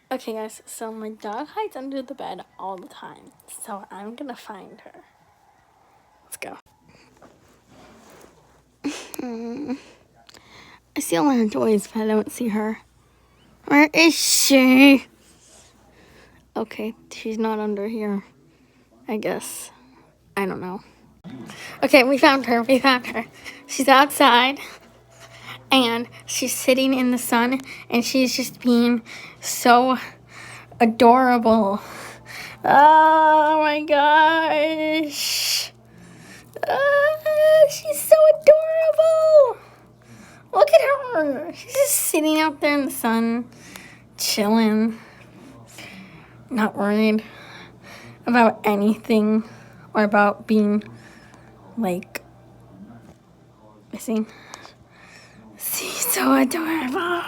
Okay, guys, so my dog hides under the bed all the time, so I'm gonna find her. Let's go. I see all her toys, but I don't see her. Where is she? Okay, she's not under here, I guess. I don't know. Okay, we found her. She's outside, and she's sitting in the sun, and she's just being so adorable. Oh my gosh. She's so adorable. Look at her. She's just sitting out there in the sun, chilling, not worried about anything or about being like missing. She's so adorable.